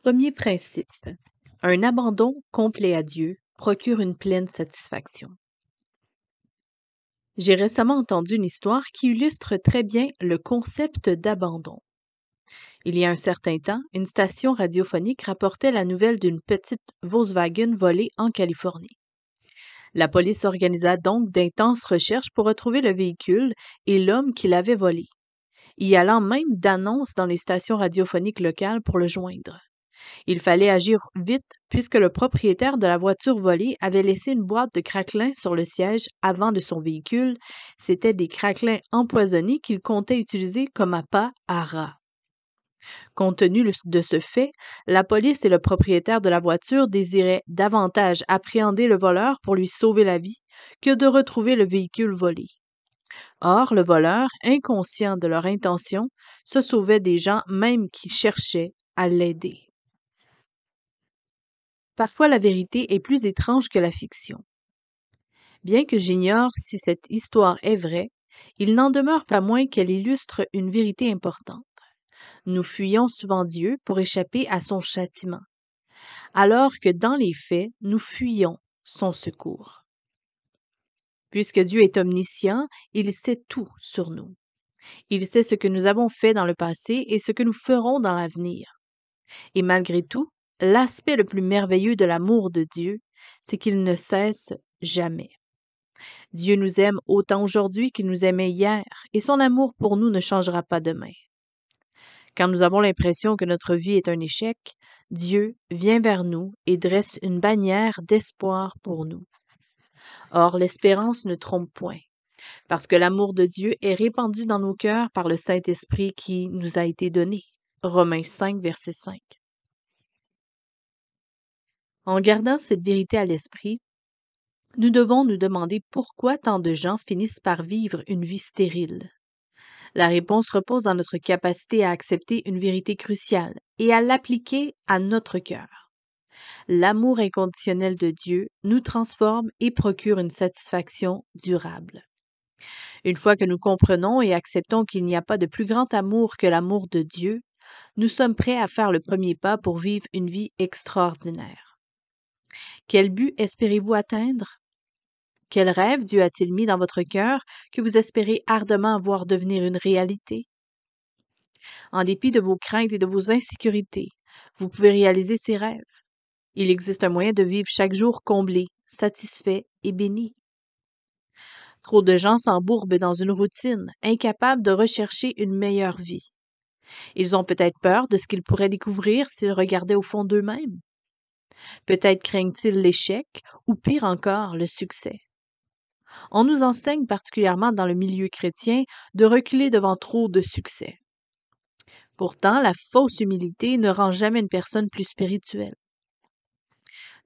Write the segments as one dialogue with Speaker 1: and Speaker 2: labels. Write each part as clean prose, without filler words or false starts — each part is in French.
Speaker 1: Premier principe, un abandon complet à Dieu procure une pleine satisfaction. J'ai récemment entendu une histoire qui illustre très bien le concept d'abandon. Il y a un certain temps, une station radiophonique rapportait la nouvelle d'une petite Volkswagen volée en Californie. La police organisa donc d'intenses recherches pour retrouver le véhicule et l'homme qui l'avait volé, y allant même d'annonces dans les stations radiophoniques locales pour le joindre. Il fallait agir vite puisque le propriétaire de la voiture volée avait laissé une boîte de craquelins sur le siège avant de son véhicule. C'étaient des craquelins empoisonnés qu'il comptait utiliser comme appât à rats. Compte tenu de ce fait, la police et le propriétaire de la voiture désiraient davantage appréhender le voleur pour lui sauver la vie que de retrouver le véhicule volé. Or, le voleur, inconscient de leur intention, se sauvait des gens même qui cherchaient à l'aider. Parfois la vérité est plus étrange que la fiction. Bien que j'ignore si cette histoire est vraie, il n'en demeure pas moins qu'elle illustre une vérité importante. Nous fuyons souvent Dieu pour échapper à son châtiment, alors que dans les faits, nous fuyons son secours. Puisque Dieu est omniscient, il sait tout sur nous. Il sait ce que nous avons fait dans le passé et ce que nous ferons dans l'avenir. Et malgré tout, l'aspect le plus merveilleux de l'amour de Dieu, c'est qu'il ne cesse jamais. Dieu nous aime autant aujourd'hui qu'il nous aimait hier, et son amour pour nous ne changera pas demain. Quand nous avons l'impression que notre vie est un échec, Dieu vient vers nous et dresse une bannière d'espoir pour nous. Or, l'espérance ne trompe point, parce que l'amour de Dieu est répandu dans nos cœurs par le Saint-Esprit qui nous a été donné. Romains 5, verset 5. En gardant cette vérité à l'esprit, nous devons nous demander pourquoi tant de gens finissent par vivre une vie stérile. La réponse repose dans notre capacité à accepter une vérité cruciale et à l'appliquer à notre cœur. L'amour inconditionnel de Dieu nous transforme et procure une satisfaction durable. Une fois que nous comprenons et acceptons qu'il n'y a pas de plus grand amour que l'amour de Dieu, nous sommes prêts à faire le premier pas pour vivre une vie extraordinaire. Quel but espérez-vous atteindre? Quel rêve Dieu a-t-il mis dans votre cœur que vous espérez ardemment voir devenir une réalité? En dépit de vos craintes et de vos insécurités, vous pouvez réaliser ces rêves. Il existe un moyen de vivre chaque jour comblé, satisfait et béni. Trop de gens s'embourbent dans une routine, incapables de rechercher une meilleure vie. Ils ont peut-être peur de ce qu'ils pourraient découvrir s'ils regardaient au fond d'eux-mêmes. Peut-être craignent-ils l'échec ou pire encore, le succès. On nous enseigne particulièrement dans le milieu chrétien de reculer devant trop de succès. Pourtant, la fausse humilité ne rend jamais une personne plus spirituelle.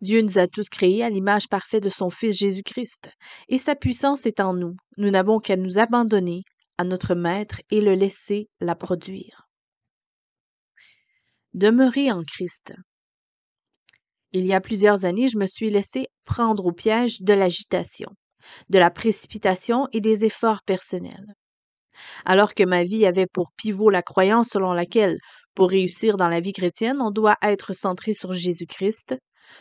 Speaker 1: Dieu nous a tous créés à l'image parfaite de son Fils Jésus-Christ, et sa puissance est en nous. Nous n'avons qu'à nous abandonner à notre Maître et le laisser la produire. Demeurer en Christ. Il y a plusieurs années, je me suis laissé prendre au piège de l'agitation, de la précipitation et des efforts personnels. Alors que ma vie avait pour pivot la croyance selon laquelle, pour réussir dans la vie chrétienne, on doit être centré sur Jésus-Christ,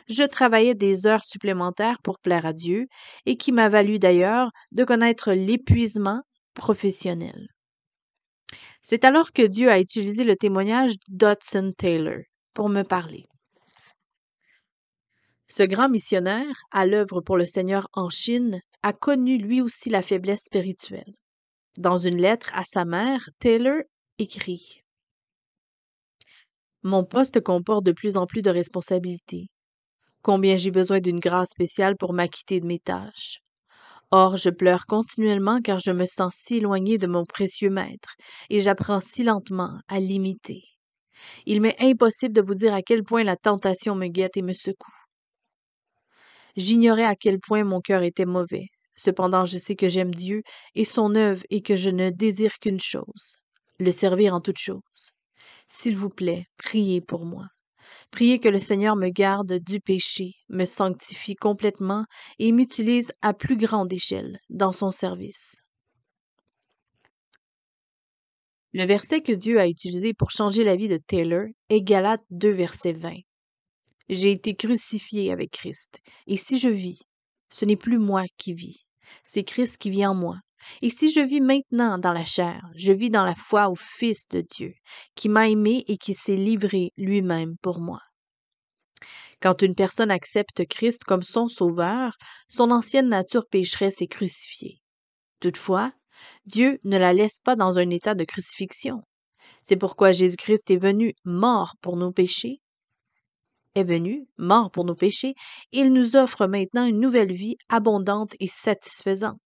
Speaker 1: je travaillais des heures supplémentaires pour plaire à Dieu et qui m'a valu d'ailleurs de connaître l'épuisement professionnel. C'est alors que Dieu a utilisé le témoignage d'Hudson Taylor pour me parler. Ce grand missionnaire, à l'œuvre pour le Seigneur en Chine, a connu lui aussi la faiblesse spirituelle. Dans une lettre à sa mère, Taylor écrit « Mon poste comporte de plus en plus de responsabilités. Combien j'ai besoin d'une grâce spéciale pour m'acquitter de mes tâches. Or, je pleure continuellement car je me sens si éloigné de mon précieux maître et j'apprends si lentement à l'imiter. Il m'est impossible de vous dire à quel point la tentation me guette et me secoue. J'ignorais à quel point mon cœur était mauvais. Cependant, je sais que j'aime Dieu et son œuvre et que je ne désire qu'une chose, le servir en toutes choses. S'il vous plaît, priez pour moi. Priez que le Seigneur me garde du péché, me sanctifie complètement et m'utilise à plus grande échelle dans son service. » Le verset que Dieu a utilisé pour changer la vie de Taylor est Galates 2, verset 20. J'ai été crucifié avec Christ, et si je vis, ce n'est plus moi qui vis, c'est Christ qui vit en moi. Et si je vis maintenant dans la chair, je vis dans la foi au Fils de Dieu, qui m'a aimé et qui s'est livré lui-même pour moi. Quand une personne accepte Christ comme son sauveur, son ancienne nature pécheresse est crucifiée. Toutefois, Dieu ne la laisse pas dans un état de crucifixion. C'est pourquoi Jésus-Christ est venu, mort pour nos péchés, et il nous offre maintenant une nouvelle vie abondante et satisfaisante.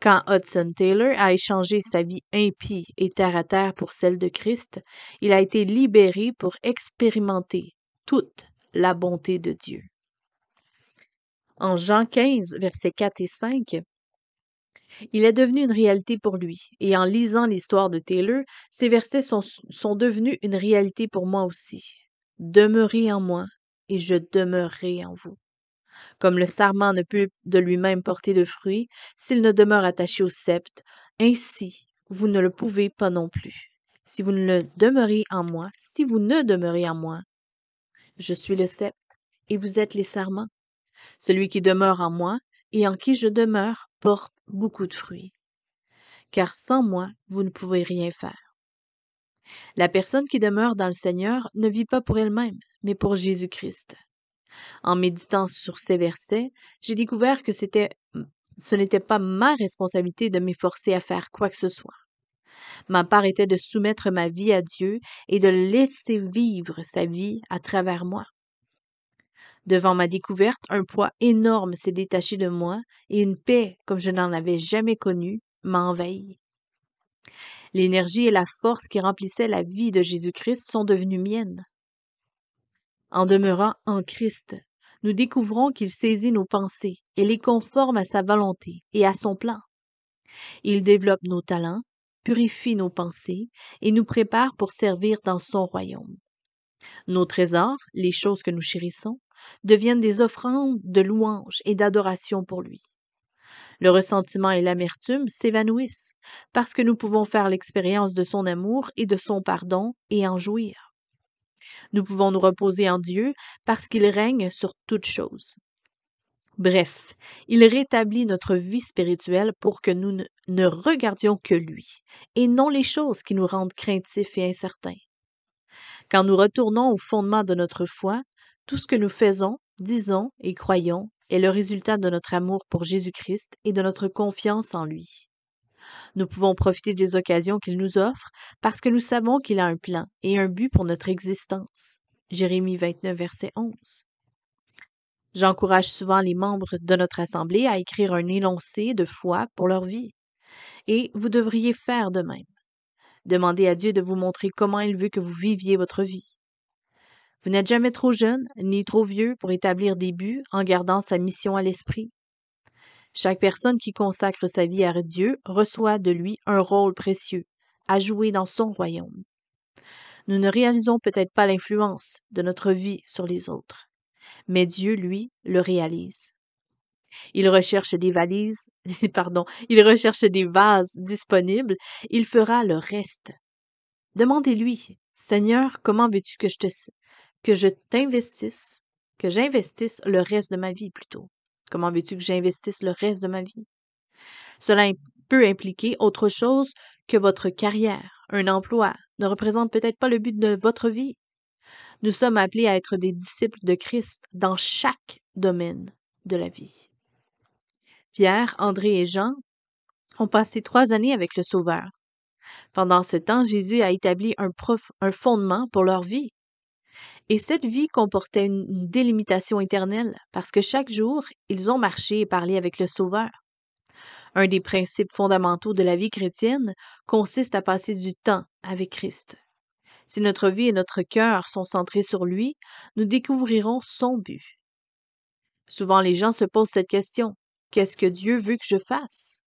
Speaker 1: Quand Hudson Taylor a échangé sa vie impie et terre-à-terre pour celle de Christ, il a été libéré pour expérimenter toute la bonté de Dieu. En Jean 15, versets 4 et 5, il est devenu une réalité pour lui, et en lisant l'histoire de Taylor, ces versets sont devenus une réalité pour moi aussi. Demeurez en moi, et je demeurerai en vous. Comme le sarment ne peut de lui-même porter de fruits s'il ne demeure attaché au sceptre, ainsi vous ne le pouvez pas non plus. Si vous ne demeurez en moi, je suis le sceptre, et vous êtes les sarments. Celui qui demeure en moi, et en qui je demeure, porte beaucoup de fruits. Car sans moi, vous ne pouvez rien faire. La personne qui demeure dans le Seigneur ne vit pas pour elle-même, mais pour Jésus-Christ. En méditant sur ces versets, j'ai découvert que ce n'était pas ma responsabilité de m'efforcer à faire quoi que ce soit. Ma part était de soumettre ma vie à Dieu et de laisser vivre sa vie à travers moi. Devant ma découverte, un poids énorme s'est détaché de moi et une paix, comme je n'en avais jamais connue, m'a envahi. L'énergie et la force qui remplissaient la vie de Jésus-Christ sont devenues miennes. En demeurant en Christ, nous découvrons qu'il saisit nos pensées et les conforme à sa volonté et à son plan. Il développe nos talents, purifie nos pensées et nous prépare pour servir dans son royaume. Nos trésors, les choses que nous chérissons, deviennent des offrandes de louange et d'adoration pour lui. Le ressentiment et l'amertume s'évanouissent parce que nous pouvons faire l'expérience de son amour et de son pardon et en jouir. Nous pouvons nous reposer en Dieu parce qu'il règne sur toutes choses. Bref, il rétablit notre vie spirituelle pour que nous ne regardions que lui et non les choses qui nous rendent craintifs et incertains. Quand nous retournons au fondement de notre foi, tout ce que nous faisons, disons et croyons est le résultat de notre amour pour Jésus-Christ et de notre confiance en lui. Nous pouvons profiter des occasions qu'il nous offre parce que nous savons qu'il a un plan et un but pour notre existence. Jérémie 29, verset 11. J'encourage souvent les membres de notre assemblée à écrire un énoncé de foi pour leur vie. Et vous devriez faire de même. Demandez à Dieu de vous montrer comment il veut que vous viviez votre vie. Vous n'êtes jamais trop jeune ni trop vieux pour établir des buts en gardant sa mission à l'esprit. Chaque personne qui consacre sa vie à Dieu reçoit de lui un rôle précieux à jouer dans son royaume. Nous ne réalisons peut-être pas l'influence de notre vie sur les autres, mais Dieu, lui, le réalise. Il recherche des vases disponibles, il fera le reste. Demandez-lui, Seigneur, comment veux-tu que j'investisse le reste de ma vie plutôt? Comment veux-tu que j'investisse le reste de ma vie? Cela peut impliquer autre chose que votre carrière. Un emploi ne représente peut-être pas le but de votre vie. Nous sommes appelés à être des disciples de Christ dans chaque domaine de la vie. Pierre, André et Jean ont passé 3 années avec le Sauveur. Pendant ce temps, Jésus a établi un fondement pour leur vie. Et cette vie comportait une délimitation éternelle parce que chaque jour, ils ont marché et parlé avec le Sauveur. Un des principes fondamentaux de la vie chrétienne consiste à passer du temps avec Christ. Si notre vie et notre cœur sont centrés sur lui, nous découvrirons son but. Souvent, les gens se posent cette question. Qu'est-ce que Dieu veut que je fasse?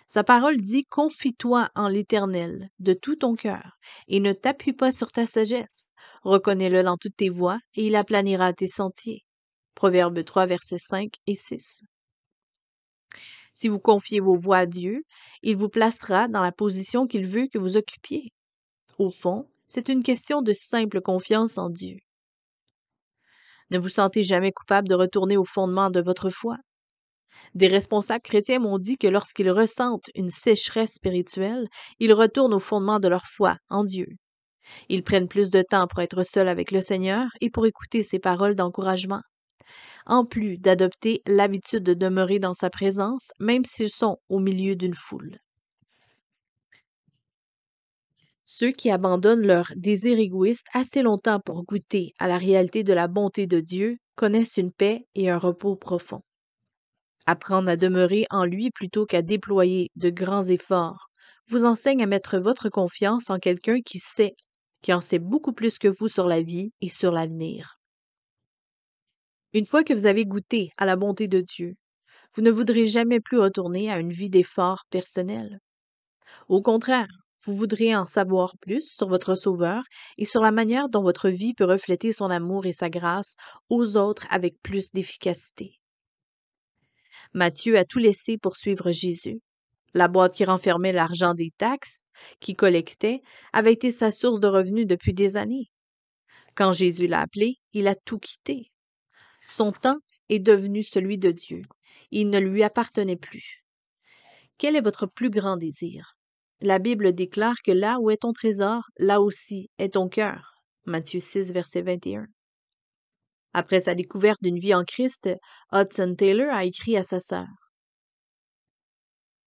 Speaker 1: Sa parole dit « Confie-toi en l'Éternel de tout ton cœur et ne t'appuie pas sur ta sagesse. Reconnais-le dans toutes tes voies et il aplanira tes sentiers. » Proverbe 3, versets 5 et 6. Si vous confiez vos voies à Dieu, il vous placera dans la position qu'il veut que vous occupiez. Au fond, c'est une question de simple confiance en Dieu. Ne vous sentez jamais coupable de retourner au fondement de votre foi. Des responsables chrétiens m'ont dit que lorsqu'ils ressentent une sécheresse spirituelle, ils retournent au fondement de leur foi en Dieu. Ils prennent plus de temps pour être seuls avec le Seigneur et pour écouter ses paroles d'encouragement, en plus d'adopter l'habitude de demeurer dans sa présence, même s'ils sont au milieu d'une foule. Ceux qui abandonnent leur désir égoïste assez longtemps pour goûter à la réalité de la bonté de Dieu connaissent une paix et un repos profond. Apprendre à demeurer en lui plutôt qu'à déployer de grands efforts vous enseigne à mettre votre confiance en quelqu'un qui en sait beaucoup plus que vous sur la vie et sur l'avenir. Une fois que vous avez goûté à la bonté de Dieu, vous ne voudrez jamais plus retourner à une vie d'effort personnel. Au contraire, vous voudrez en savoir plus sur votre Sauveur et sur la manière dont votre vie peut refléter son amour et sa grâce aux autres avec plus d'efficacité. Matthieu a tout laissé pour suivre Jésus. La boîte qui renfermait l'argent des taxes qu'il collectait avait été sa source de revenus depuis des années. Quand Jésus l'a appelé, il a tout quitté. Son temps est devenu celui de Dieu. Il ne lui appartenait plus. Quel est votre plus grand désir? La Bible déclare que là où est ton trésor, là aussi est ton cœur. Matthieu 6, verset 21. Après sa découverte d'une vie en Christ, Hudson Taylor a écrit à sa sœur: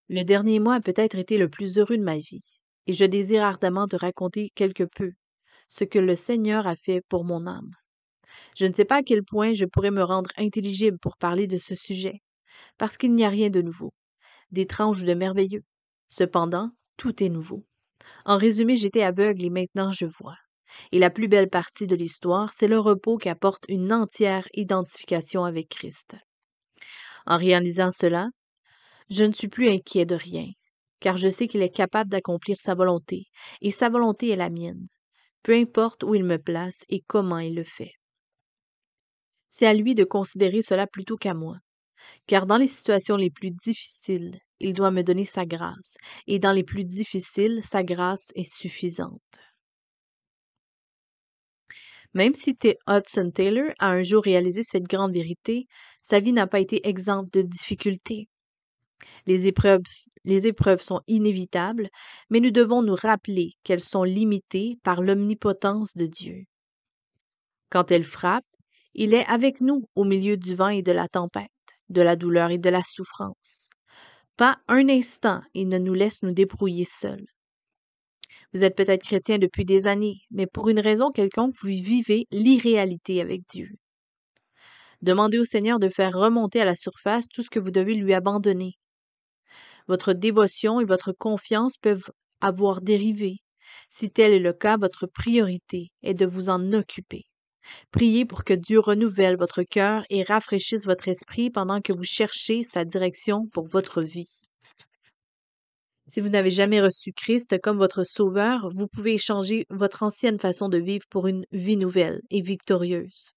Speaker 1: Le dernier mois a peut-être été le plus heureux de ma vie, et je désire ardemment te raconter quelque peu ce que le Seigneur a fait pour mon âme. Je ne sais pas à quel point je pourrais me rendre intelligible pour parler de ce sujet, parce qu'il n'y a rien de nouveau, d'étrange ou de merveilleux. Cependant, tout est nouveau. En résumé, j'étais aveugle et maintenant je vois. Et la plus belle partie de l'histoire, c'est le repos qu'apporte une entière identification avec Christ. En réalisant cela, je ne suis plus inquiet de rien, car je sais qu'il est capable d'accomplir sa volonté, et sa volonté est la mienne, peu importe où il me place et comment il le fait. C'est à lui de considérer cela plutôt qu'à moi, car dans les situations les plus difficiles, il doit me donner sa grâce, et dans les plus difficiles, sa grâce est suffisante. Même si Hudson Taylor a un jour réalisé cette grande vérité, sa vie n'a pas été exempte de difficultés. Les épreuves, les épreuves sont inévitables, mais nous devons nous rappeler qu'elles sont limitées par l'omnipotence de Dieu. Quand elles frappent, il est avec nous au milieu du vent et de la tempête, de la douleur et de la souffrance. Pas un instant il ne nous laisse nous débrouiller seuls. Vous êtes peut-être chrétien depuis des années, mais pour une raison quelconque, vous vivez l'irréalité avec Dieu. Demandez au Seigneur de faire remonter à la surface tout ce que vous devez lui abandonner. Votre dévotion et votre confiance peuvent avoir dérivé. Si tel est le cas, votre priorité est de vous en occuper. Priez pour que Dieu renouvelle votre cœur et rafraîchisse votre esprit pendant que vous cherchez sa direction pour votre vie. Si vous n'avez jamais reçu Christ comme votre Sauveur, vous pouvez échanger votre ancienne façon de vivre pour une vie nouvelle et victorieuse.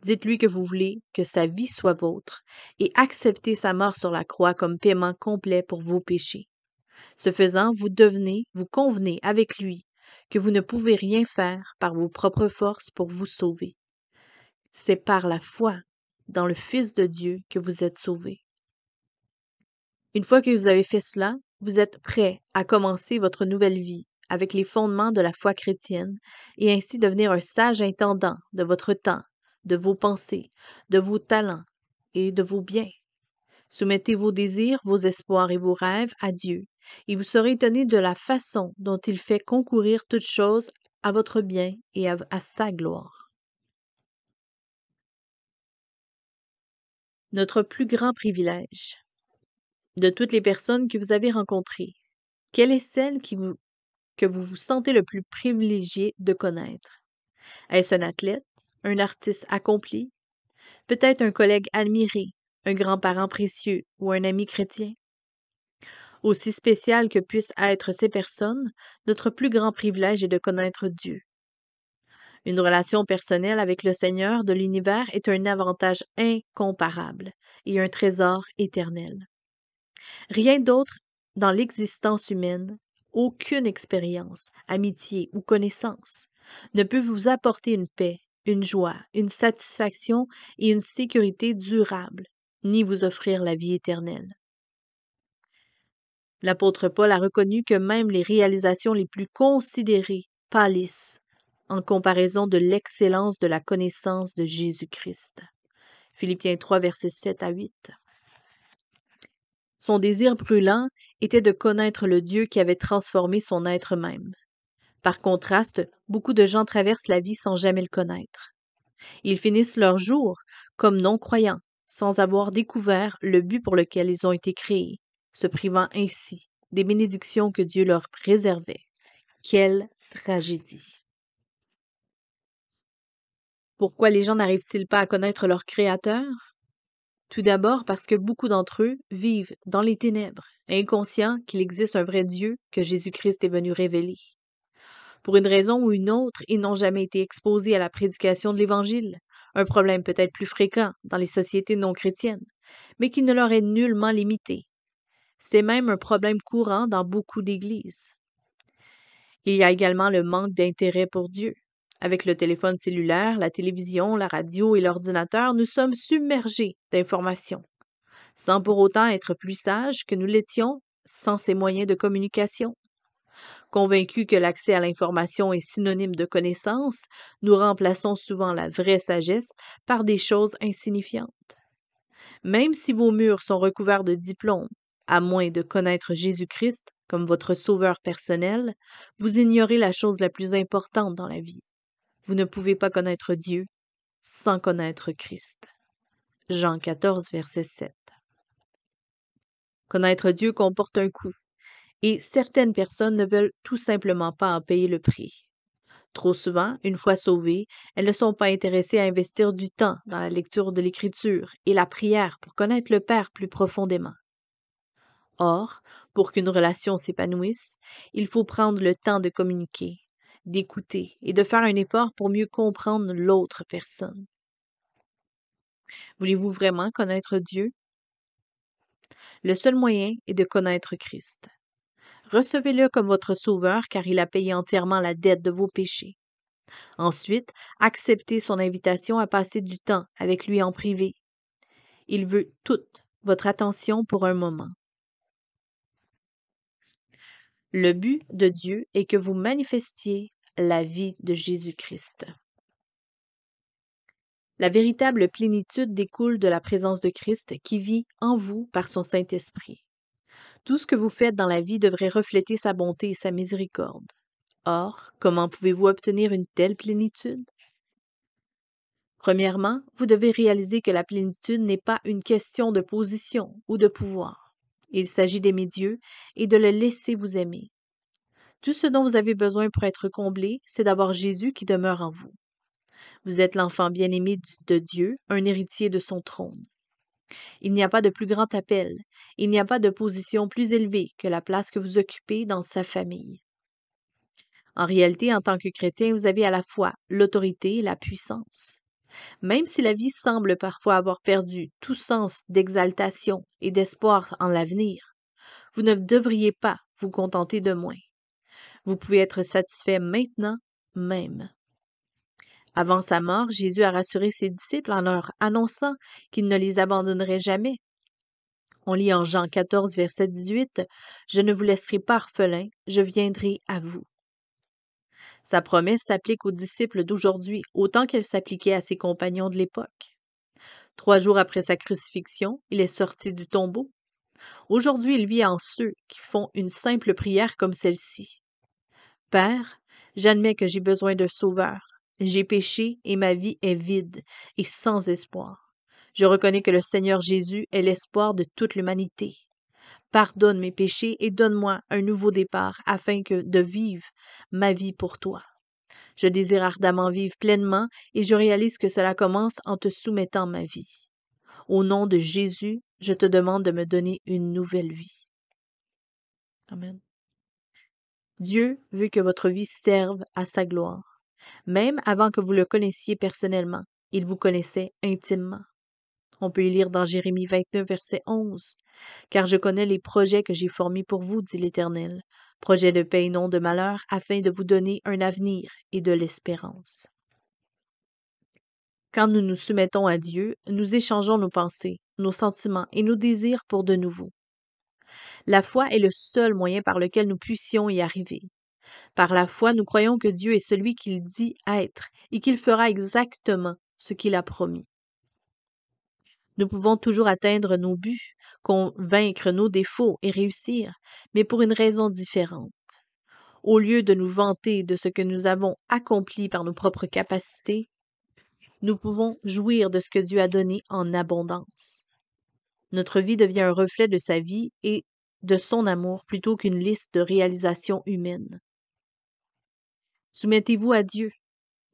Speaker 1: Dites-lui que vous voulez que sa vie soit vôtre et acceptez sa mort sur la croix comme paiement complet pour vos péchés. Ce faisant, vous convenez avec lui que vous ne pouvez rien faire par vos propres forces pour vous sauver. C'est par la foi dans le Fils de Dieu que vous êtes sauvés. Une fois que vous avez fait cela, vous êtes prêt à commencer votre nouvelle vie avec les fondements de la foi chrétienne et ainsi devenir un sage intendant de votre temps, de vos pensées, de vos talents et de vos biens. Soumettez vos désirs, vos espoirs et vos rêves à Dieu, et vous serez étonné de la façon dont il fait concourir toutes choses à votre bien et à sa gloire. Notre plus grand privilège. De toutes les personnes que vous avez rencontrées, quelle est celle que vous vous sentez le plus privilégié de connaître? Est-ce un athlète, un artiste accompli, peut-être un collègue admiré, un grand-parent précieux ou un ami chrétien? Aussi spécial que puissent être ces personnes, notre plus grand privilège est de connaître Dieu. Une relation personnelle avec le Seigneur de l'univers est un avantage incomparable et un trésor éternel. Rien d'autre dans l'existence humaine, aucune expérience, amitié ou connaissance ne peut vous apporter une paix, une joie, une satisfaction et une sécurité durable, ni vous offrir la vie éternelle. L'apôtre Paul a reconnu que même les réalisations les plus considérées pâlissent en comparaison de l'excellence de la connaissance de Jésus-Christ. Philippiens 3, versets 7 à 8. Son désir brûlant était de connaître le Dieu qui avait transformé son être même. Par contraste, beaucoup de gens traversent la vie sans jamais le connaître. Ils finissent leur jour comme non-croyants, sans avoir découvert le but pour lequel ils ont été créés, se privant ainsi des bénédictions que Dieu leur réservait. Quelle tragédie! Pourquoi les gens n'arrivent-ils pas à connaître leur Créateur? Tout d'abord parce que beaucoup d'entre eux vivent dans les ténèbres, inconscients qu'il existe un vrai Dieu que Jésus-Christ est venu révéler. Pour une raison ou une autre, ils n'ont jamais été exposés à la prédication de l'Évangile, un problème peut-être plus fréquent dans les sociétés non chrétiennes, mais qui ne leur est nullement limité. C'est même un problème courant dans beaucoup d'églises. Il y a également le manque d'intérêt pour Dieu. Avec le téléphone cellulaire, la télévision, la radio et l'ordinateur, nous sommes submergés d'informations, sans pour autant être plus sages que nous l'étions sans ces moyens de communication. Convaincus que l'accès à l'information est synonyme de connaissance, nous remplaçons souvent la vraie sagesse par des choses insignifiantes. Même si vos murs sont recouverts de diplômes, à moins de connaître Jésus-Christ comme votre sauveur personnel, vous ignorez la chose la plus importante dans la vie. Vous ne pouvez pas connaître Dieu sans connaître Christ. Jean 14, verset 7. Connaître Dieu comporte un coût, et certaines personnes ne veulent tout simplement pas en payer le prix. Trop souvent, une fois sauvées, elles ne sont pas intéressées à investir du temps dans la lecture de l'Écriture et la prière pour connaître le Père plus profondément. Or, pour qu'une relation s'épanouisse, il faut prendre le temps de communiquer, d'écouter et de faire un effort pour mieux comprendre l'autre personne. Voulez-vous vraiment connaître Dieu? Le seul moyen est de connaître Christ. Recevez-le comme votre sauveur car il a payé entièrement la dette de vos péchés. Ensuite, acceptez son invitation à passer du temps avec lui en privé. Il veut toute votre attention pour un moment. Le but de Dieu est que vous manifestiez la vie de Jésus-Christ. La véritable plénitude découle de la présence de Christ qui vit en vous par son Saint-Esprit. Tout ce que vous faites dans la vie devrait refléter sa bonté et sa miséricorde. Or, comment pouvez-vous obtenir une telle plénitude? Premièrement, vous devez réaliser que la plénitude n'est pas une question de position ou de pouvoir. Il s'agit d'aimer Dieu et de le laisser vous aimer. Tout ce dont vous avez besoin pour être comblé, c'est d'avoir Jésus qui demeure en vous. Vous êtes l'enfant bien-aimé de Dieu, un héritier de son trône. Il n'y a pas de plus grand appel, il n'y a pas de position plus élevée que la place que vous occupez dans sa famille. En réalité, en tant que chrétien, vous avez à la fois l'autorité et la puissance. Même si la vie semble parfois avoir perdu tout sens d'exaltation et d'espoir en l'avenir, vous ne devriez pas vous contenter de moins. Vous pouvez être satisfait maintenant même. Avant sa mort, Jésus a rassuré ses disciples en leur annonçant qu'il ne les abandonnerait jamais. On lit en Jean 14, verset 18, « Je ne vous laisserai pas orphelins, je viendrai à vous. » Sa promesse s'applique aux disciples d'aujourd'hui autant qu'elle s'appliquait à ses compagnons de l'époque. 3 jours après sa crucifixion, il est sorti du tombeau. Aujourd'hui, il vit en ceux qui font une simple prière comme celle-ci. Père, j'admets que j'ai besoin d'un sauveur. J'ai péché et ma vie est vide et sans espoir. Je reconnais que le Seigneur Jésus est l'espoir de toute l'humanité. Pardonne mes péchés et donne-moi un nouveau départ afin de vivre ma vie pour toi. Je désire ardemment vivre pleinement et je réalise que cela commence en te soumettant ma vie. Au nom de Jésus, je te demande de me donner une nouvelle vie. Amen. Dieu veut que votre vie serve à sa gloire. Même avant que vous le connaissiez personnellement, il vous connaissait intimement. On peut y lire dans Jérémie 29, verset 11. Car je connais les projets que j'ai formés pour vous, dit l'Éternel, projets de paix et non de malheur, afin de vous donner un avenir et de l'espérance. Quand nous nous soumettons à Dieu, nous échangeons nos pensées, nos sentiments et nos désirs pour de nouveau. La foi est le seul moyen par lequel nous puissions y arriver. Par la foi, nous croyons que Dieu est celui qu'il dit être et qu'il fera exactement ce qu'il a promis. Nous pouvons toujours atteindre nos buts, vaincre nos défauts et réussir, mais pour une raison différente. Au lieu de nous vanter de ce que nous avons accompli par nos propres capacités, nous pouvons jouir de ce que Dieu a donné en abondance. Notre vie devient un reflet de sa vie et de son amour plutôt qu'une liste de réalisations humaines. Soumettez-vous à Dieu.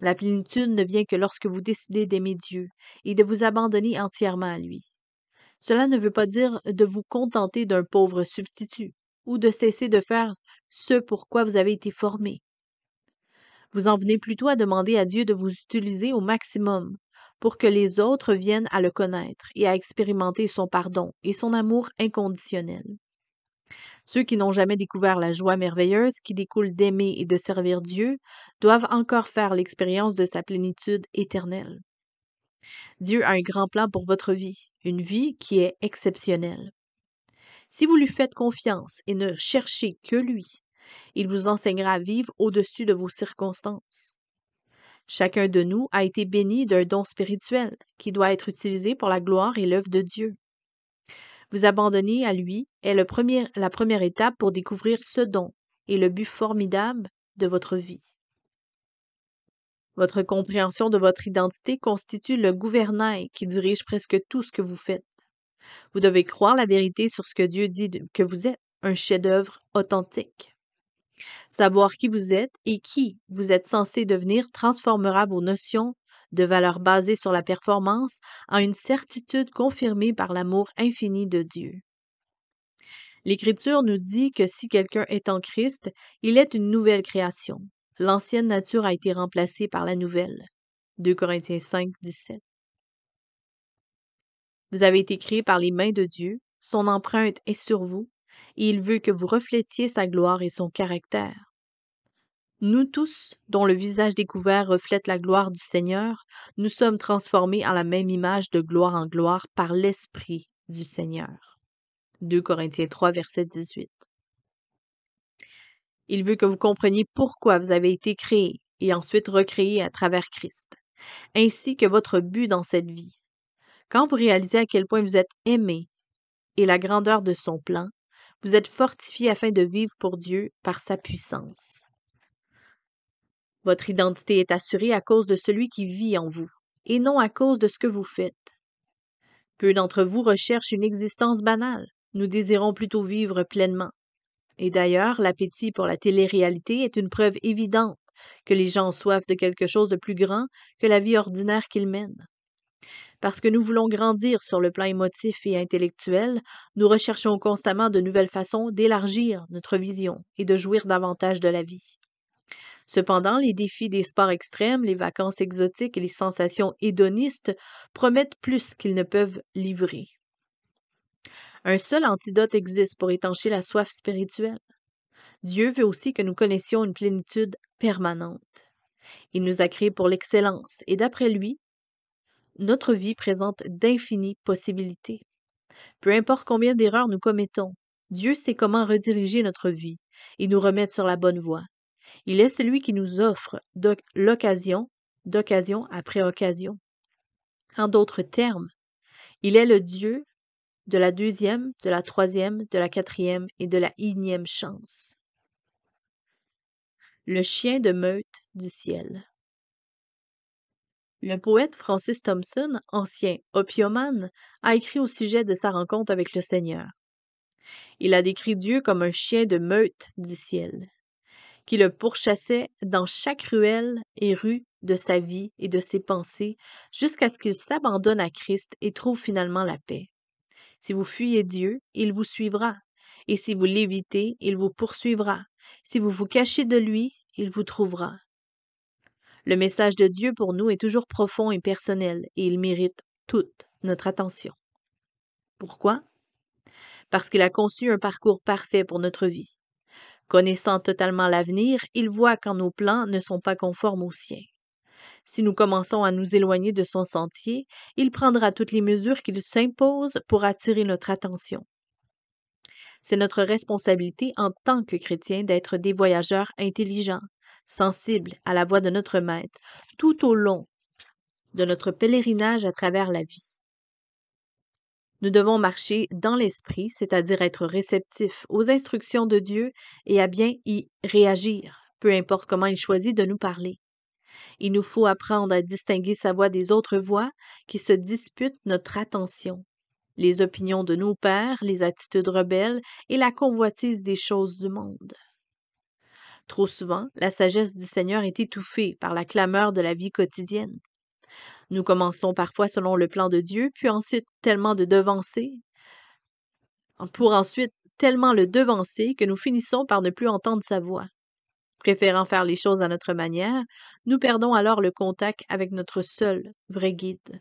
Speaker 1: La plénitude ne vient que lorsque vous décidez d'aimer Dieu et de vous abandonner entièrement à lui. Cela ne veut pas dire de vous contenter d'un pauvre substitut ou de cesser de faire ce pour quoi vous avez été formé. Vous en venez plutôt à demander à Dieu de vous utiliser au maximum pour que les autres viennent à le connaître et à expérimenter son pardon et son amour inconditionnel. Ceux qui n'ont jamais découvert la joie merveilleuse qui découle d'aimer et de servir Dieu doivent encore faire l'expérience de sa plénitude éternelle. Dieu a un grand plan pour votre vie, une vie qui est exceptionnelle. Si vous lui faites confiance et ne cherchez que lui, il vous enseignera à vivre au-dessus de vos circonstances. Chacun de nous a été béni d'un don spirituel qui doit être utilisé pour la gloire et l'œuvre de Dieu. Vous abandonner à lui est la première étape pour découvrir ce don et le but formidable de votre vie. Votre compréhension de votre identité constitue le gouvernail qui dirige presque tout ce que vous faites. Vous devez croire la vérité sur ce que Dieu dit que vous êtes, un chef-d'œuvre authentique. Savoir qui vous êtes et qui vous êtes censé devenir transformera vos notions de valeur basées sur la performance en une certitude confirmée par l'amour infini de Dieu. L'Écriture nous dit que si quelqu'un est en Christ, il est une nouvelle création. L'ancienne nature a été remplacée par la nouvelle. 2 Corinthiens 5, 17. Vous avez été créé par les mains de Dieu, son empreinte est sur vous, et il veut que vous reflétiez sa gloire et son caractère. Nous tous, dont le visage découvert reflète la gloire du Seigneur, nous sommes transformés en la même image de gloire en gloire par l'Esprit du Seigneur. 2 Corinthiens 3, verset 18. Il veut que vous compreniez pourquoi vous avez été créé et ensuite recréé à travers Christ, ainsi que votre but dans cette vie. Quand vous réalisez à quel point vous êtes aimé et la grandeur de son plan, vous êtes fortifié afin de vivre pour Dieu par sa puissance. Votre identité est assurée à cause de celui qui vit en vous, et non à cause de ce que vous faites. Peu d'entre vous recherchent une existence banale. Nous désirons plutôt vivre pleinement. Et d'ailleurs, l'appétit pour la télé-réalité est une preuve évidente que les gens ont soif de quelque chose de plus grand que la vie ordinaire qu'ils mènent. Parce que nous voulons grandir sur le plan émotif et intellectuel, nous recherchons constamment de nouvelles façons d'élargir notre vision et de jouir davantage de la vie. Cependant, les défis des sports extrêmes, les vacances exotiques et les sensations hédonistes promettent plus qu'ils ne peuvent livrer. Un seul antidote existe pour étancher la soif spirituelle. Dieu veut aussi que nous connaissions une plénitude permanente. Il nous a créés pour l'excellence et d'après lui, notre vie présente d'infinies possibilités. Peu importe combien d'erreurs nous commettons, Dieu sait comment rediriger notre vie et nous remettre sur la bonne voie. Il est celui qui nous offre l'occasion, d'occasion après occasion. En d'autres termes, il est le Dieu de la deuxième, de la troisième, de la quatrième et de la énième chance. Le chien de meute du ciel. Le poète Francis Thompson, ancien opiomane, a écrit au sujet de sa rencontre avec le Seigneur. Il a décrit Dieu comme un chien de meute du ciel, qui le pourchassait dans chaque ruelle et rue de sa vie et de ses pensées, jusqu'à ce qu'il s'abandonne à Christ et trouve finalement la paix. Si vous fuyez Dieu, il vous suivra, et si vous l'évitez, il vous poursuivra. Si vous vous cachez de lui, il vous trouvera. Le message de Dieu pour nous est toujours profond et personnel, et il mérite toute notre attention. Pourquoi? Parce qu'il a conçu un parcours parfait pour notre vie. Connaissant totalement l'avenir, il voit quand nos plans ne sont pas conformes aux siens. Si nous commençons à nous éloigner de son sentier, il prendra toutes les mesures qu'il s'impose pour attirer notre attention. C'est notre responsabilité en tant que chrétiens d'être des voyageurs intelligents, sensibles à la voix de notre Maître, tout au long de notre pèlerinage à travers la vie. Nous devons marcher dans l'esprit, c'est-à-dire être réceptifs aux instructions de Dieu et à bien y réagir, peu importe comment il choisit de nous parler. Il nous faut apprendre à distinguer sa voix des autres voix qui se disputent notre attention. Les opinions de nos pères, les attitudes rebelles et la convoitise des choses du monde. Trop souvent, la sagesse du Seigneur est étouffée par la clameur de la vie quotidienne. Nous commençons parfois selon le plan de Dieu, puis ensuite pour ensuite tellement le devancer que nous finissons par ne plus entendre sa voix. Préférant faire les choses à notre manière, nous perdons alors le contact avec notre seul vrai guide.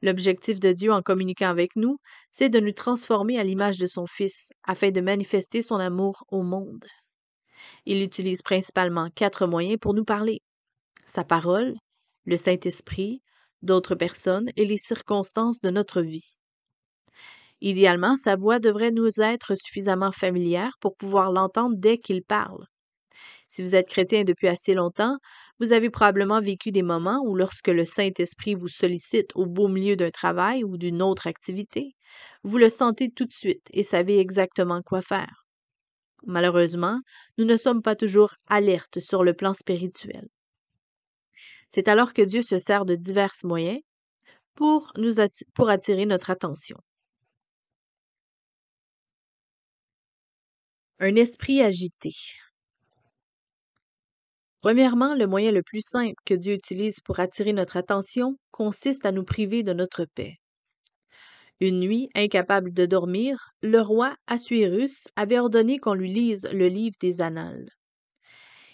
Speaker 1: L'objectif de Dieu en communiquant avec nous, c'est de nous transformer à l'image de son Fils, afin de manifester son amour au monde. Il utilise principalement 4 moyens pour nous parler: sa parole, le Saint-Esprit, d'autres personnes et les circonstances de notre vie. Idéalement, sa voix devrait nous être suffisamment familière pour pouvoir l'entendre dès qu'il parle. Si vous êtes chrétien depuis assez longtemps, vous avez probablement vécu des moments où lorsque le Saint-Esprit vous sollicite au beau milieu d'un travail ou d'une autre activité, vous le sentez tout de suite et savez exactement quoi faire. Malheureusement, nous ne sommes pas toujours alertes sur le plan spirituel. C'est alors que Dieu se sert de divers moyens pour attirer notre attention. Un esprit agité. Premièrement, le moyen le plus simple que Dieu utilise pour attirer notre attention consiste à nous priver de notre paix. Une nuit, incapable de dormir, le roi Assuérus avait ordonné qu'on lui lise le livre des Annales.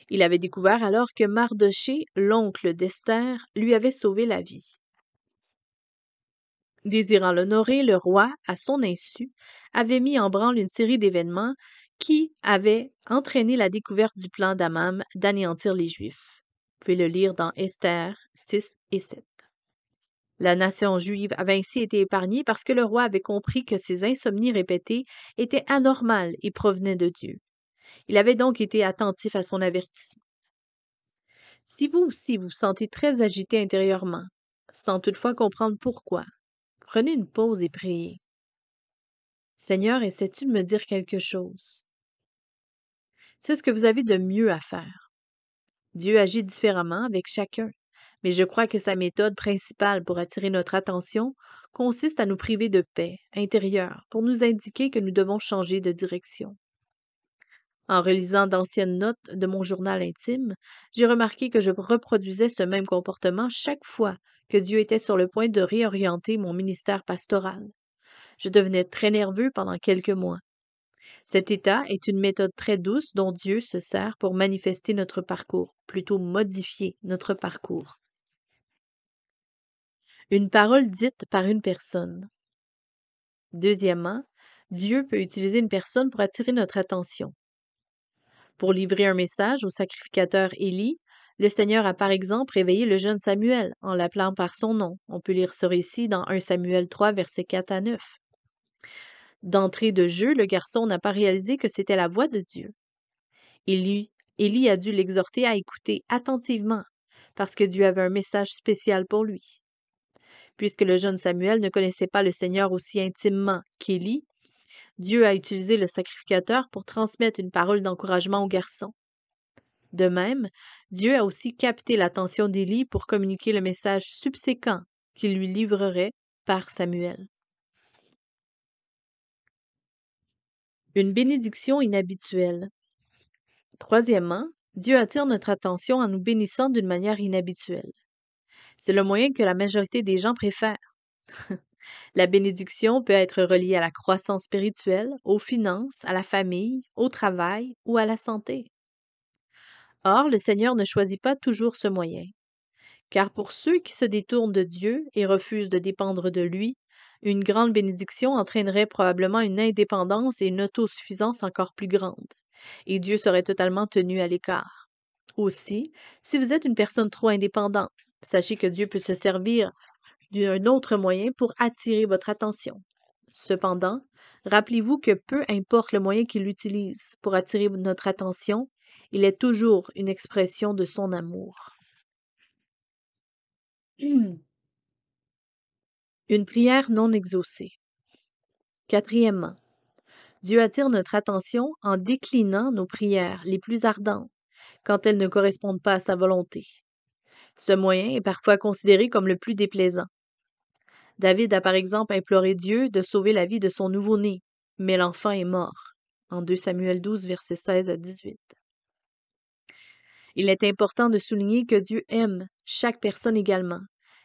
Speaker 1: Il avait découvert alors que Mardochée, l'oncle d'Esther, lui avait sauvé la vie. Désirant l'honorer, le roi, à son insu, avait mis en branle une série d'événements qui avaient entraîné la découverte du plan d'Amam d'anéantir les Juifs. Vous pouvez le lire dans Esther 6 et 7. La nation juive avait ainsi été épargnée parce que le roi avait compris que ces insomnies répétées étaient anormales et provenaient de Dieu. Il avait donc été attentif à son avertissement. Si vous aussi vous sentez très agité intérieurement, sans toutefois comprendre pourquoi, prenez une pause et priez. Seigneur, essaies-tu de me dire quelque chose? C'est ce que vous avez de mieux à faire. Dieu agit différemment avec chacun, mais je crois que sa méthode principale pour attirer notre attention consiste à nous priver de paix intérieure pour nous indiquer que nous devons changer de direction. En relisant d'anciennes notes de mon journal intime, j'ai remarqué que je reproduisais ce même comportement chaque fois que Dieu était sur le point de réorienter mon ministère pastoral. Je devenais très nerveux pendant quelques mois. Cet état est une méthode très douce dont Dieu se sert pour manifester notre parcours, plutôt modifier notre parcours. Une parole dite par une personne. Deuxièmement, Dieu peut utiliser une personne pour attirer notre attention. Pour livrer un message au sacrificateur Élie, le Seigneur a par exemple réveillé le jeune Samuel en l'appelant par son nom. On peut lire ce récit dans 1 Samuel 3, versets 4 à 9. D'entrée de jeu, le garçon n'a pas réalisé que c'était la voix de Dieu. Élie a dû l'exhorter à écouter attentivement, parce que Dieu avait un message spécial pour lui. Puisque le jeune Samuel ne connaissait pas le Seigneur aussi intimement qu'Élie, Dieu a utilisé le sacrificateur pour transmettre une parole d'encouragement au garçon. De même, Dieu a aussi capté l'attention d'Élie pour communiquer le message subséquent qu'il lui livrerait par Samuel. Une bénédiction inhabituelle. Troisièmement, Dieu attire notre attention en nous bénissant d'une manière inhabituelle. C'est le moyen que la majorité des gens préfèrent. La bénédiction peut être reliée à la croissance spirituelle, aux finances, à la famille, au travail ou à la santé. Or, le Seigneur ne choisit pas toujours ce moyen. Car pour ceux qui se détournent de Dieu et refusent de dépendre de lui, une grande bénédiction entraînerait probablement une indépendance et une autosuffisance encore plus grandes, et Dieu serait totalement tenu à l'écart. Aussi, si vous êtes une personne trop indépendante, sachez que Dieu peut se servir d'un autre moyen pour attirer votre attention. Cependant, rappelez-vous que peu importe le moyen qu'il utilise pour attirer notre attention, il est toujours une expression de son amour. Une prière non exaucée. Quatrièmement, Dieu attire notre attention en déclinant nos prières les plus ardentes quand elles ne correspondent pas à sa volonté. Ce moyen est parfois considéré comme le plus déplaisant. David a par exemple imploré Dieu de sauver la vie de son nouveau-né, mais l'enfant est mort. En 2 Samuel 12, versets 16 à 18. Il est important de souligner que Dieu aime chaque personne également,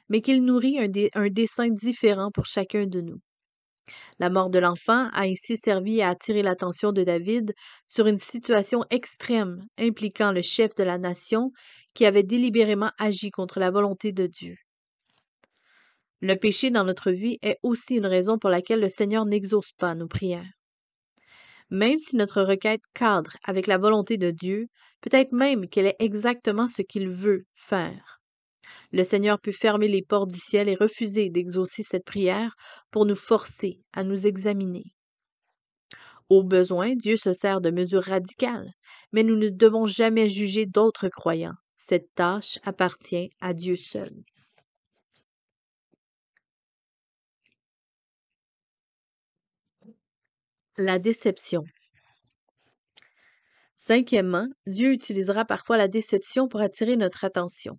Speaker 1: mais qu'il nourrit un dessein différent pour chacun de nous. La mort de l'enfant a ainsi servi à attirer l'attention de David sur une situation extrême impliquant le chef de la nation qui avait délibérément agi contre la volonté de Dieu. Le péché dans notre vie est aussi une raison pour laquelle le Seigneur n'exauce pas nos prières. Même si notre requête cadre avec la volonté de Dieu, peut-être même qu'elle est exactement ce qu'il veut faire. Le Seigneur peut fermer les portes du ciel et refuser d'exaucer cette prière pour nous forcer à nous examiner. Au besoin, Dieu se sert de mesures radicales, mais nous ne devons jamais juger d'autres croyants. Cette tâche appartient à Dieu seul. La déception. Cinquièmement, Dieu utilisera parfois la déception pour attirer notre attention.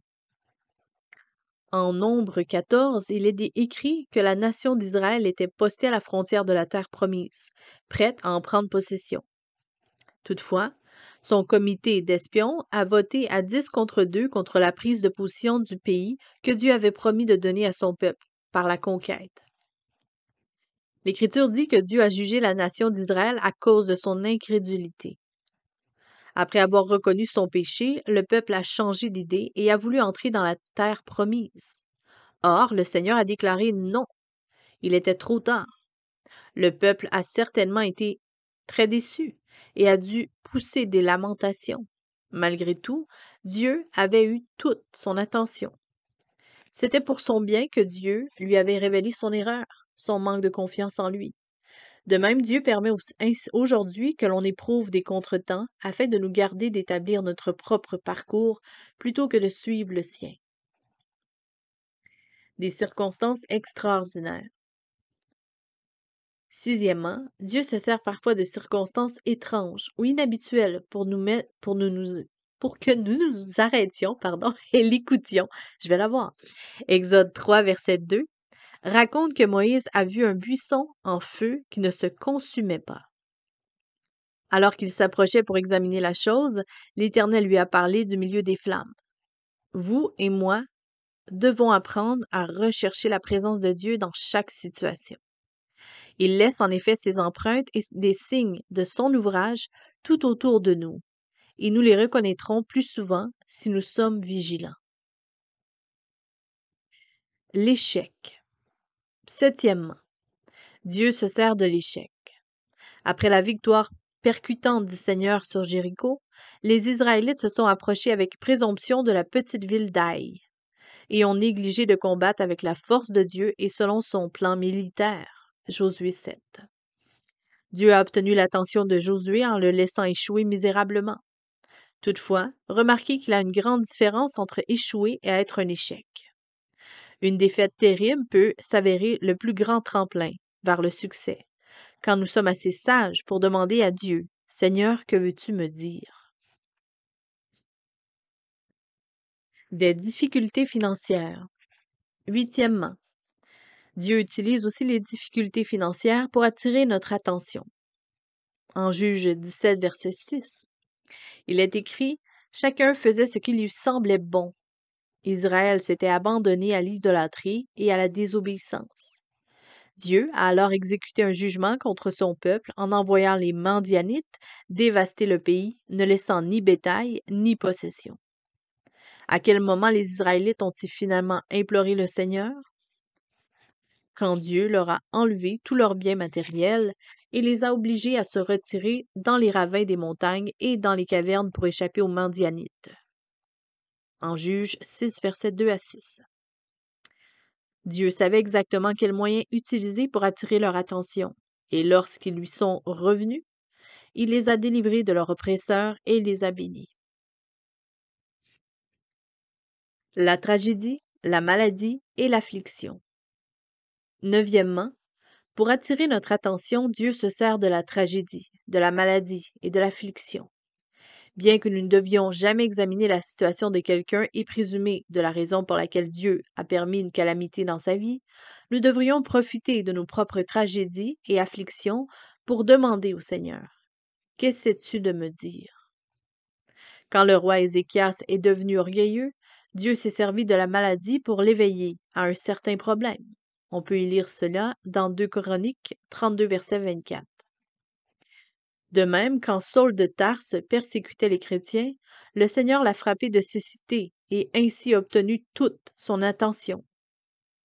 Speaker 1: En Nombre 14, il est écrit que la nation d'Israël était postée à la frontière de la terre promise, prête à en prendre possession. Toutefois, son comité d'espions a voté à 10 contre 2 contre la prise de position du pays que Dieu avait promis de donner à son peuple par la conquête. L'Écriture dit que Dieu a jugé la nation d'Israël à cause de son incrédulité. Après avoir reconnu son péché, le peuple a changé d'idée et a voulu entrer dans la terre promise. Or, le Seigneur a déclaré non. Il était trop tard. Le peuple a certainement été très déçu et a dû pousser des lamentations. Malgré tout, Dieu avait eu toute son attention. C'était pour son bien que Dieu lui avait révélé son erreur, son manque de confiance en lui. De même, Dieu permet aujourd'hui que l'on éprouve des contretemps afin de nous garder d'établir notre propre parcours plutôt que de suivre le sien. Des circonstances extraordinaires. Sixièmement, Dieu se sert parfois de circonstances étranges ou inhabituelles pour que nous nous arrêtions, et l'écoutions. Je vais la voir. Exode 3, verset 2 raconte que Moïse a vu un buisson en feu qui ne se consumait pas. Alors qu'il s'approchait pour examiner la chose, l'Éternel lui a parlé du milieu des flammes. Vous et moi devons apprendre à rechercher la présence de Dieu dans chaque situation. Il laisse en effet ses empreintes et des signes de son ouvrage tout autour de nous, et nous les reconnaîtrons plus souvent si nous sommes vigilants. L'échec. Septièmement, Dieu se sert de l'échec. Après la victoire percutante du Seigneur sur Jéricho, les Israélites se sont approchés avec présomption de la petite ville d'Aï et ont négligé de combattre avec la force de Dieu et selon son plan militaire. Josué 7. Dieu a obtenu l'attention de Josué en le laissant échouer misérablement. Toutefois, remarquez qu'il y a une grande différence entre échouer et être un échec. Une défaite terrible peut s'avérer le plus grand tremplin vers le succès, quand nous sommes assez sages pour demander à Dieu, « Seigneur, que veux-tu me dire? » Des difficultés financières. Huitièmement, Dieu utilise aussi les difficultés financières pour attirer notre attention. En Juge 17, verset 6, il est écrit « Chacun faisait ce qui lui semblait bon. » Israël s'était abandonné à l'idolâtrie et à la désobéissance. Dieu a alors exécuté un jugement contre son peuple en envoyant les Mandianites dévaster le pays, ne laissant ni bétail ni possession. À quel moment les Israélites ont-ils finalement imploré le Seigneur? Quand Dieu leur a enlevé tous leurs biens matériels et les a obligés à se retirer dans les ravins des montagnes et dans les cavernes pour échapper aux Mandianites. En Juge 6, versets 2 à 6. Dieu savait exactement quels moyens utiliser pour attirer leur attention, et lorsqu'ils lui sont revenus, il les a délivrés de leurs oppresseurs et les a bénis. La tragédie, la maladie et l'affliction. Neuvièmement, pour attirer notre attention, Dieu se sert de la tragédie, de la maladie et de l'affliction. Bien que nous ne devions jamais examiner la situation de quelqu'un et présumer de la raison pour laquelle Dieu a permis une calamité dans sa vie, nous devrions profiter de nos propres tragédies et afflictions pour demander au Seigneur, qu'essaies-tu de me dire? Quand le roi Ézéchias est devenu orgueilleux, Dieu s'est servi de la maladie pour l'éveiller à un certain problème. On peut y lire cela dans 2 Chroniques 32, verset 24. De même, quand Saul de Tarse persécutait les chrétiens, le Seigneur l'a frappé de cécité et ainsi obtenu toute son attention.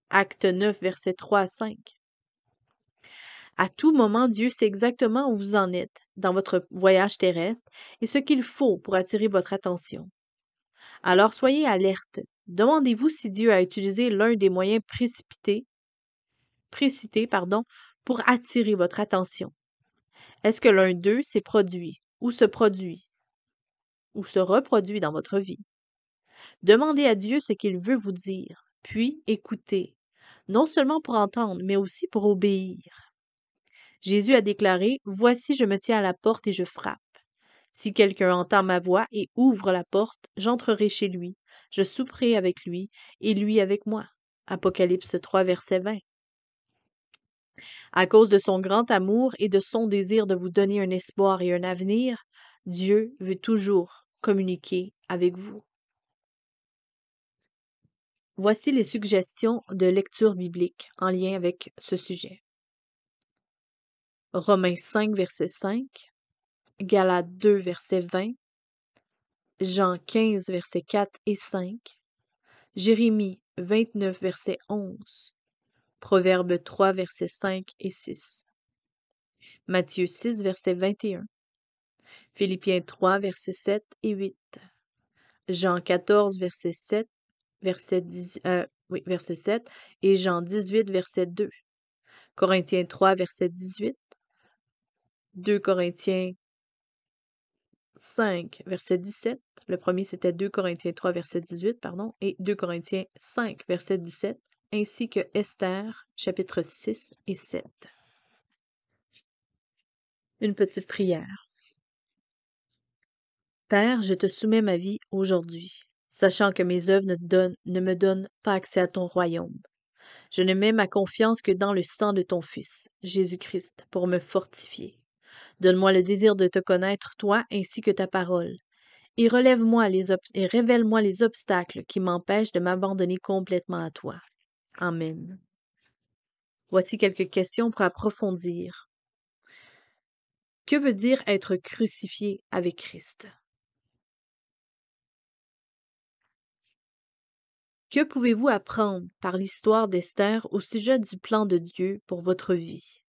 Speaker 1: Acte 9, versets 3 à 5. À tout moment, Dieu sait exactement où vous en êtes dans votre voyage terrestre et ce qu'il faut pour attirer votre attention. Alors soyez alerte. Demandez-vous si Dieu a utilisé l'un des moyens précités, pour attirer votre attention. Est-ce que l'un d'eux s'est produit ou se reproduit dans votre vie? Demandez à Dieu ce qu'il veut vous dire, puis écoutez, non seulement pour entendre, mais aussi pour obéir. Jésus a déclaré, Voici, je me tiens à la porte et je frappe. Si quelqu'un entend ma voix et ouvre la porte, j'entrerai chez lui, je souperai avec lui et lui avec moi. Apocalypse 3, verset 20. À cause de son grand amour et de son désir de vous donner un espoir et un avenir, Dieu veut toujours communiquer avec vous. Voici les suggestions de lecture biblique en lien avec ce sujet. Romains 5, verset 5, Galates 2, verset 20, Jean 15, verset 4 et 5, Jérémie 29, verset 11, Proverbe 3, verset 5 et 6, Matthieu 6, verset 21, Philippiens 3, verset 7 et 8, Jean 14, verset 7, verset 7 et Jean 18, verset 2, Corinthiens 3, verset 18, 2 Corinthiens 5, verset 17. Le premier, c'était 2 Corinthiens 3, verset 18, et 2 Corinthiens 5, verset 17, ainsi que Esther, chapitre 6 et 7. Une petite prière. Père, je te soumets ma vie aujourd'hui, sachant que mes œuvres ne me donnent pas accès à ton royaume. Je ne mets ma confiance que dans le sang de ton Fils, Jésus-Christ, pour me fortifier. Donne-moi le désir de te connaître, toi, ainsi que ta parole. Et révèle-moi les obstacles qui m'empêchent de m'abandonner complètement à toi. Amen. Voici quelques questions pour approfondir. Que veut dire être crucifié avec Christ? Que pouvez-vous apprendre par l'histoire d'Esther au sujet du plan de Dieu pour votre vie?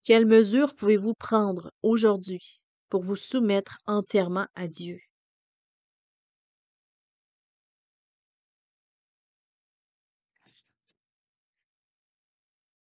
Speaker 1: Quelles mesures pouvez-vous prendre aujourd'hui pour vous soumettre entièrement à Dieu?